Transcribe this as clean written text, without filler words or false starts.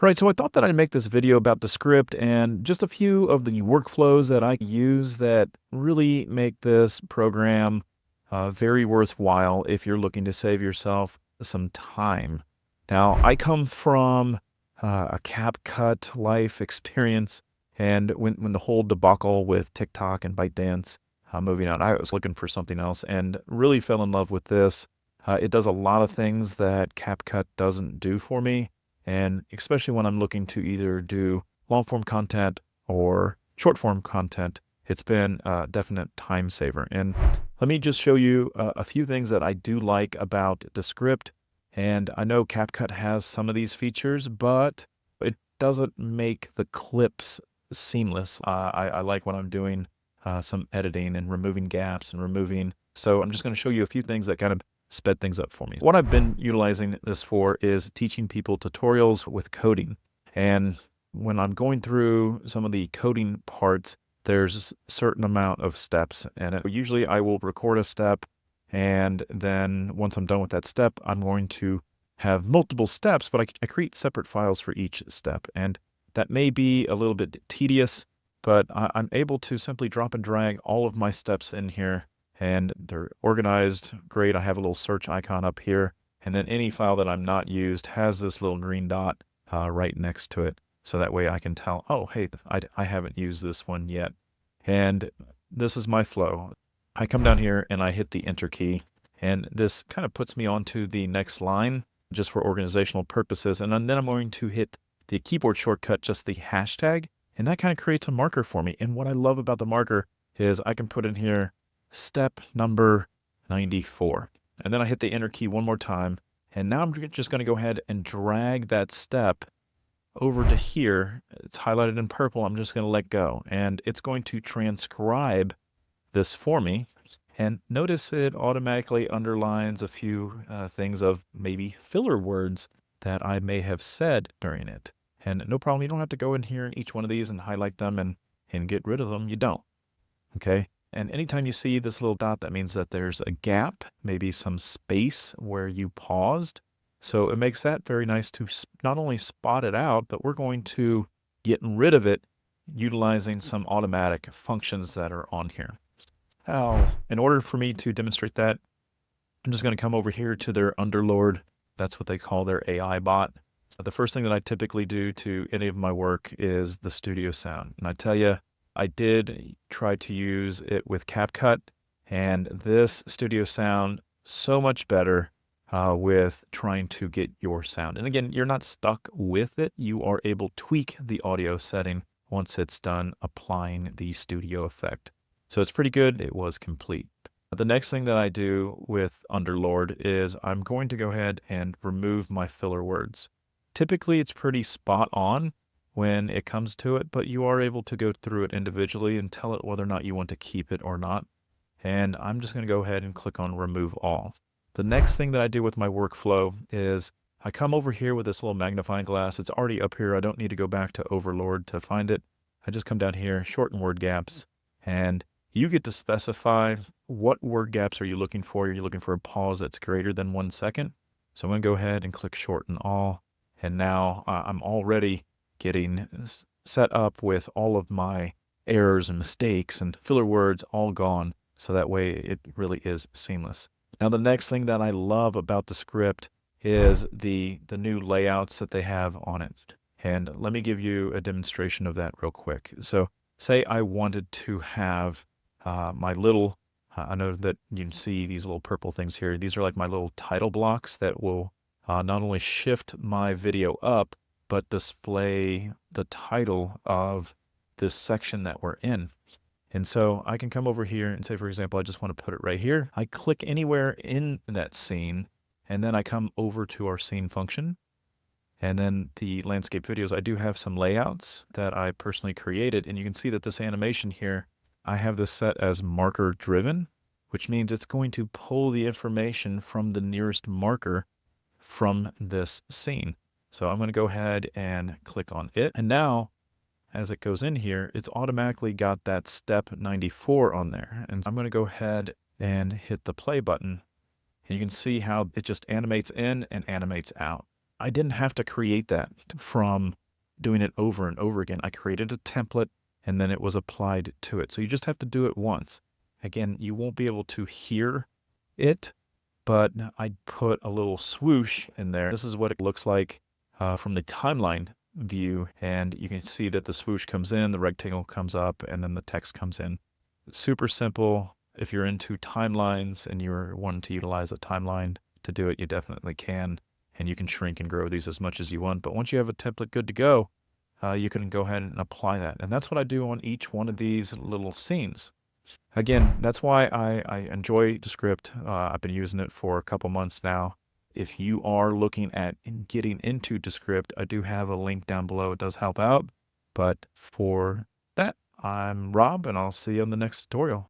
Right, so I thought that I'd make this video about Descript and just a few of the workflows that I use that really make this program very worthwhile if you're looking to save yourself some time. Now, I come from a CapCut life experience, and when the whole debacle with TikTok and ByteDance moving out, I was looking for something else and really fell in love with this. It does a lot of things that CapCut doesn't do for me. And especially when I'm looking to either do long form content or short form content, it's been a definite time saver. And let me just show you a few things that I do like about Descript. And I know CapCut has some of these features, but it doesn't make the clips seamless. I like when I'm doing some editing and removing gaps and removing. So I'm just going to show you a few things that kind of sped things up for me. What I've been utilizing this for is teaching people tutorials with coding. And when I'm going through some of the coding parts, there's a certain amount of steps. And usually I will record a step. And then once I'm done with that step, I'm going to have multiple steps, but I create separate files for each step. And that may be a little bit tedious, but I'm able to simply drop and drag all of my steps in here. And they're organized great. I have a little search icon up here. And then any file that I'm not used has this little green dot right next to it. So that way I can tell, oh, hey, I haven't used this one yet. And this is my flow. I come down here and I hit the enter key. And this kind of puts me onto the next line just for organizational purposes. And then I'm going to hit the keyboard shortcut, just the hashtag. And that kind of creates a marker for me. And what I love about the marker is I can put in here step number 94. And then I hit the enter key one more time. And now I'm just going to go ahead and drag that step over to here. It's highlighted in purple. I'm just going to let go. And it's going to transcribe this for me. And notice it automatically underlines a few things of maybe filler words that I may have said during it. And no problem. You don't have to go in here in each one of these and highlight them and get rid of them. You don't. Okay. And anytime you see this little dot, that means that there's a gap, maybe some space where you paused. So it makes that very nice to not only spot it out, but we're going to get rid of it utilizing some automatic functions that are on here. Now, in order for me to demonstrate that, I'm just going to come over here to their Underlord. That's what they call their AI bot. The first thing that I typically do to any of my work is the studio sound. And I tell you, I did try to use it with CapCut, and this studio sound so much better with trying to get your sound. And again, you're not stuck with it. You are able to tweak the audio setting once it's done applying the studio effect. So it's pretty good. It was complete. The next thing that I do with Underlord is I'm going to go ahead and remove my filler words. Typically, it's pretty spot on when it comes to it, but you are able to go through it individually and tell it whether or not you want to keep it or not. And I'm just going to go ahead and click on remove all. The next thing that I do with my workflow is I come over here with this little magnifying glass. It's already up here. I don't need to go back to Overlord to find it. I just come down here, shorten word gaps, and you get to specify what word gaps are you looking for. Are you looking for a pause that's greater than 1 second? So I'm going to go ahead and click shorten all. And now I'm already getting set up with all of my errors and mistakes and filler words all gone. So that way it really is seamless. Now, the next thing that I love about Descript is the new layouts that they have on it. And let me give you a demonstration of that real quick. So say I wanted to have my little, I know that you can see these little purple things here. These are like my little title blocks that will not only shift my video up, but display the title of this section that we're in. And so I can come over here and say, for example, I just want to put it right here. I click anywhere in that scene, and then I come over to our scene function. And then the landscape videos, I do have some layouts that I personally created. And you can see that this animation here, I have this set as marker driven, which means it's going to pull the information from the nearest marker from this scene. So I'm going to go ahead and click on it. And now, as it goes in here, it's automatically got that step 94 on there. And I'm going to go ahead and hit the play button. And you can see how it just animates in and animates out. I didn't have to create that from doing it over and over again. I created a template and then it was applied to it. So you just have to do it once. Again, you won't be able to hear it, but I put a little swoosh in there. This is what it looks like from the timeline view, and you can see that the swoosh comes in, the rectangle comes up, and then the text comes in. Super simple. If you're into timelines and you're wanting to utilize a timeline to do it, you definitely can, and you can shrink and grow these as much as you want. But once you have a template good to go, you can go ahead and apply that. And that's what I do on each one of these little scenes. Again, that's why I enjoy Descript. I've been using it for a couple months now. If you are looking at getting into Descript, I do have a link down below. It does help out. But for that, I'm Rob, and I'll see you on the next tutorial.